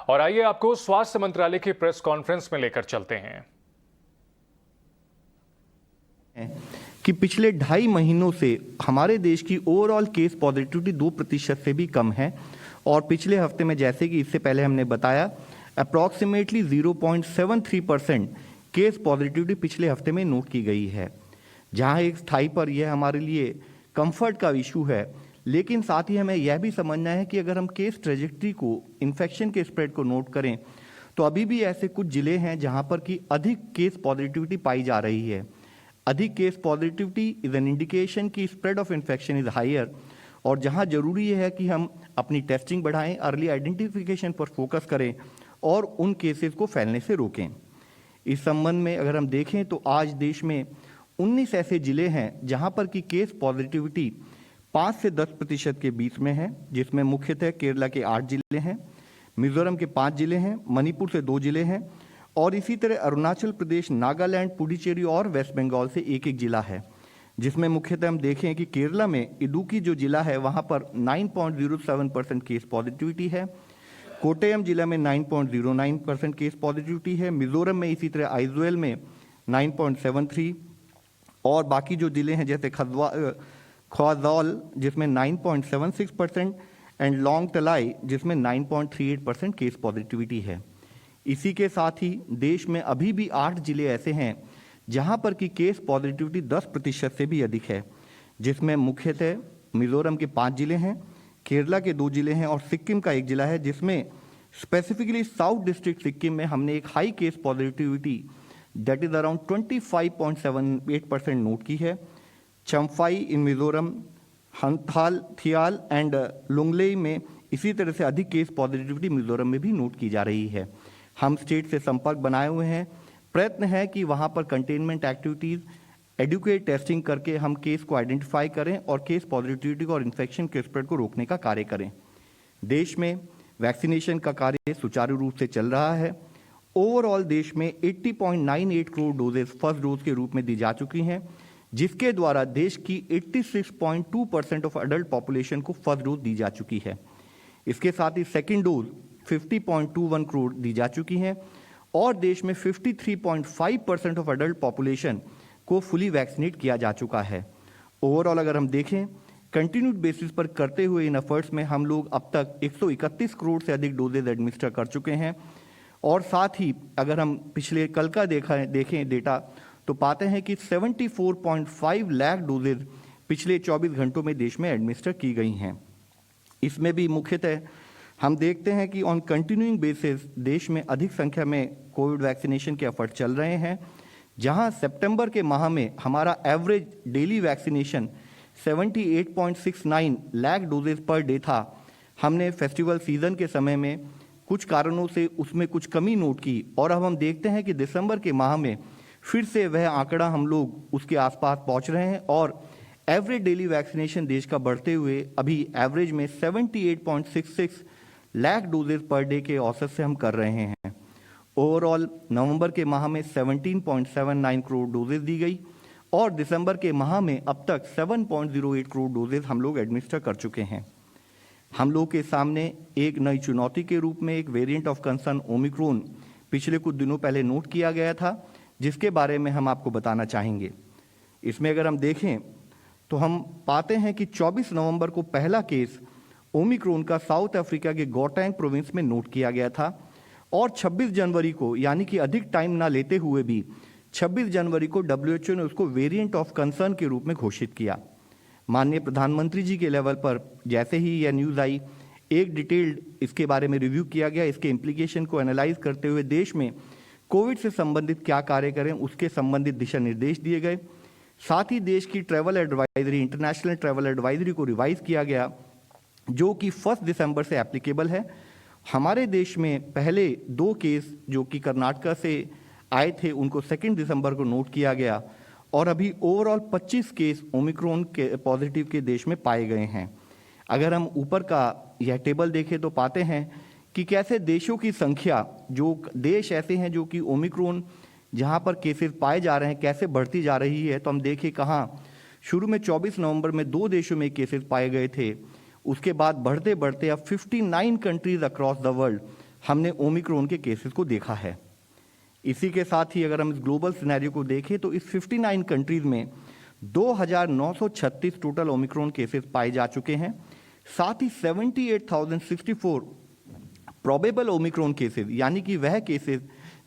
और आइए आपको स्वास्थ्य मंत्रालय की प्रेस कॉन्फ्रेंस में लेकर चलते हैं कि पिछले 2.5 महीनों से हमारे देश की ओवरऑल केस पॉजिटिविटी 2% से भी कम है और पिछले हफ्ते में, जैसे कि इससे पहले हमने बताया, अप्रॉक्सीमेटली 0.73% केस पॉजिटिविटी पिछले हफ्ते में नोट की गई है, जहां एक स्थाई पर यह हमारे लिए कंफर्ट का इशू है। लेकिन साथ ही हमें यह भी समझना है कि अगर हम केस ट्रेजेक्ट्री को, इन्फेक्शन के स्प्रेड को नोट करें तो अभी भी ऐसे कुछ जिले हैं जहां पर कि अधिक केस पॉजिटिविटी पाई जा रही है। अधिक case positivity is an indication कि spread of infection is higher, और जहां जरूरी है कि हम अपनी टेस्टिंग बढ़ाएं, अर्ली आइडेंटिफिकेशन पर फोकस करें और उन केसेस को फैलने से रोकें। इस संबंध में अगर हम देखें तो आज देश में 19 ऐसे जिले हैं जहां पर कि केस पॉजिटिविटी 5 से 10% के बीच में है, जिसमें मुख्यतः केरला के 8 जिले हैं, मिजोरम के 5 जिले हैं, मणिपुर से 2 जिले हैं और इसी तरह अरुणाचल प्रदेश, नागालैंड, पुडुचेरी और वेस्ट बंगाल से एक एक जिला है, जिसमें मुख्यतः हम देखें कि केरला में इडुक्की जो जिला है वहां पर 9.07% केस पॉजिटिविटी है, कोट्टयम जिला में 9.09% केस पॉजिटिविटी है, मिजोरम में इसी तरह आइजोल में 9.73 और बाकी जो जिले हैं जैसे ख्वाजौल जिसमें 9.76% एंड लॉन्ग तलाई जिसमें 9.38% केस पॉजिटिविटी है। इसी के साथ ही देश में अभी भी 8 जिले ऐसे हैं जहां पर कि केस पॉजिटिविटी 10% से भी अधिक है, जिसमें मुख्यतः मिजोरम के 5 जिले हैं, केरला के 2 जिले हैं और सिक्किम का 1 जिला है, जिसमें स्पेसिफिकली साउथ डिस्ट्रिक्ट सिक्किम में हमने एक high case positivity that is around 25.78% note की है। चम्फाई इन मिजोरम, हंथाल, थियाल एंड लुंगलेई में इसी तरह से अधिक केस पॉजिटिविटी मिजोरम में भी नोट की जा रही है। हम स्टेट से संपर्क बनाए हुए हैं, प्रयत्न है कि वहां पर कंटेनमेंट एक्टिविटीज, एडुकेट टेस्टिंग करके हम केस को आइडेंटिफाई करें और केस पॉजिटिविटी को और इन्फेक्शन के स्प्रेड को रोकने का कार्य करें। देश में वैक्सीनेशन का कार्य सुचारू रूप से चल रहा है। ओवरऑल देश में 80.98 करोड़ डोजेस फर्स्ट डोज के रूप में दी जा चुकी हैं, जिसके द्वारा देश की 86.2% ऑफ अडल्ट पॉपुलेशन को फर्स्ट डोज दी जा चुकी है। इसके साथ ही सेकेंड डोज 50.21 करोड़ दी जा चुकी हैं और देश में 53.5% ऑफ अडल्ट पॉपुलेशन को फुली वैक्सीनेट किया जा चुका है। ओवरऑल अगर हम देखें, कंटिन्यूड बेसिस पर करते हुए इन एफर्ट्स में हम लोग अब तक 131 करोड़ से अधिक डोजेज एडमिनिस्टर कर चुके हैं और साथ ही अगर हम पिछले कल का देखें डेटा तो पाते हैं कि 74.5 लाख डोजेज पिछले 24 घंटों में देश में एडमिनिस्टर की गई हैं। इसमें भी मुख्यतः हम देखते हैं कि ऑन कंटिन्यूइंग बेसिस देश में अधिक संख्या में कोविड वैक्सीनेशन के एफर्ट चल रहे हैं, जहां सितंबर के माह में हमारा average daily vaccination 78.69 lakh doses per day था। हमने फेस्टिवल सीजन के समय में कुछ कारणों से उसमें कुछ कमी नोट की और अब हम देखते हैं कि दिसंबर के माह में फिर से वह आंकड़ा हम लोग उसके आसपास पहुंच रहे हैं और एवरेज डेली वैक्सीनेशन देश का बढ़ते हुए अभी एवरेज में 78.66 लाख डोजेज पर डे के औसत से हम कर रहे हैं। ओवरऑल नवंबर के माह में 17.79 करोड़ डोजेज दी गई और दिसंबर के माह में अब तक 7.08 करोड़ डोजेज हम लोग एडमिनिस्टर कर चुके हैं। हम लोग के सामने एक नई चुनौती के रूप में एक वेरिएंट ऑफ कंसर्न ओमिक्रॉन पिछले कुछ दिनों पहले नोट किया गया था, जिसके बारे में हम आपको बताना चाहेंगे। इसमें अगर हम देखें तो हम पाते हैं कि 24 नवंबर को पहला केस ओमिक्रॉन का साउथ अफ्रीका के गौटैंग प्रोविंस में नोट किया गया था और 26 जनवरी को, यानी कि अधिक टाइम ना लेते हुए भी 26 जनवरी को WHO ने उसको वेरिएंट ऑफ कंसर्न के रूप में घोषित किया। माननीय प्रधानमंत्री जी के लेवल पर जैसे ही यह न्यूज़ आई, एक डिटेल्ड इसके बारे में रिव्यू किया गया। इसके इम्प्लीकेशन को एनालाइज करते हुए देश में कोविड से संबंधित क्या कार्य करें उसके संबंधित दिशा निर्देश दिए गए। साथ ही देश की travel advisory, international travel advisory को रिवाइज किया गया, जो कि 1 दिसंबर से एप्लीकेबल है। हमारे देश में पहले 2 केस जो कि कर्नाटक से आए थे उनको 2 दिसंबर को नोट किया गया और अभी ओवरऑल 25 केस ओमिक्रॉन के पॉजिटिव के देश में पाए गए हैं। अगर हम ऊपर का यह टेबल देखें तो पाते हैं कि कैसे देशों की संख्या, जो देश ऐसे हैं जो कि ओमिक्रॉन जहां पर केसेस पाए जा रहे हैं कैसे बढ़ती जा रही है। तो हम देखें कहाँ शुरू में 24 नवंबर में 2 देशों में केसेस पाए गए थे, उसके बाद बढ़ते बढ़ते अब 59 कंट्रीज अक्रॉस द वर्ल्ड हमने ओमिक्रॉन के केसेस को देखा है। इसी के साथ ही अगर हम इस ग्लोबल सिनेरियो को देखें तो इस 59 कंट्रीज में 2936 टोटल ओमिक्रॉन केसेस पाए जा चुके हैं। साथ ही 78,064 प्रोबेबल ओमिक्रॉन केसेस, यानी कि वह केसेस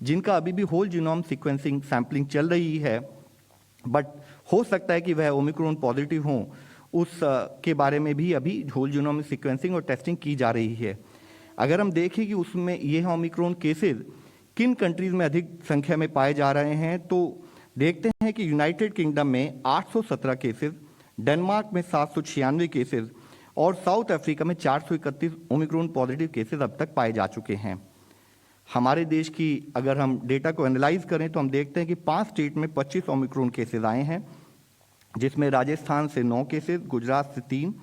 जिनका अभी भी होल जीनोम सीक्वेंसिंग सैंपलिंग चल रही है, बट हो सकता है कि वह ओमिक्रॉन पॉजिटिव हों, उस के बारे में भी अभी होल जीनोम सीक्वेंसिंग और टेस्टिंग की जा रही है। अगर हम देखें कि उसमें ये ओमिक्रॉन केसेस किन कंट्रीज में अधिक संख्या में पाए जा रहे हैं, तो देखते हैं कि यूनाइटेड किंगडम में 817 केसेस, डेनमार्क में 796 केसेस और साउथ अफ्रीका में 431 ओमिक्रॉन पॉजिटिव केसेस अब तक पाए जा चुके हैं। हमारे देश की अगर हम डेटा को एनालाइज करें तो हम देखते हैं कि 5 स्टेट में 25 ओमिक्रॉन केसेस आए हैं, जिसमें राजस्थान से 9 केसेस, गुजरात से 3,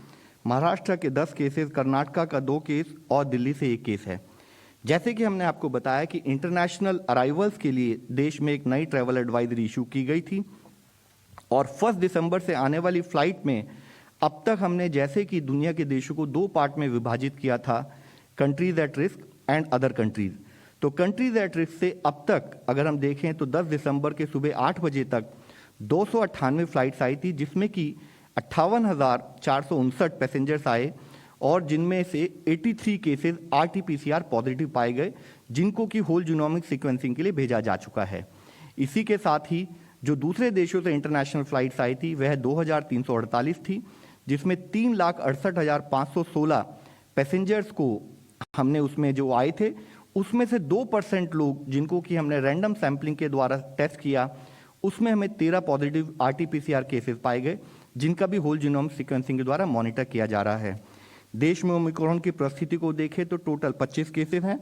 महाराष्ट्र के 10 केसेस, कर्नाटका का 2 केस और दिल्ली से 1 केस है। जैसे कि हमने आपको बताया कि इंटरनेशनल अराइवल्स के लिए देश में एक नई ट्रैवल एडवाइजरी इशू की गई थी और 1 दिसंबर से आने वाली फ्लाइट में अब तक हमने जैसे कि दुनिया के देशों को 2 पार्ट में विभाजित किया था, countries at risk and other countries. तो कंट्रीज एट रिस्क से अब तक अगर हम देखें तो 10 दिसंबर के सुबह 8 बजे तक 298 फ्लाइट्स आई थी, जिसमें कि 58,459 पैसेंजर्स आए और जिनमें से 83 केसेस RT-PCR पॉजिटिव पाए गए, जिनको कि होल जीनोमिक सीक्वेंसिंग के लिए भेजा जा चुका है। इसी के साथ ही जो दूसरे देशों से इंटरनेशनल फ्लाइट्स आई थी वह 2,348 थी, जिसमें 3,68,516 पैसेंजर्स को हमने उसमें जो आए थे उसमें से 2% लोग जिनको कि हमने रैंडम सैंपलिंग के द्वारा टेस्ट किया, उसमें हमें 13 पॉजिटिव RT-PCR केसेस पाए गए, जिनका भी होल जीनोम सीक्वेंसिंग के द्वारा मॉनिटर किया जा रहा है। देश में ओमिक्रॉन की परिस्थिति को देखें तो टोटल 25 केसेस हैं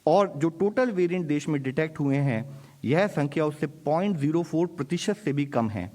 और जो टोटल वेरिएंट देश में डिटेक्ट हुए हैं यह संख्या उससे 0.04% से भी कम है।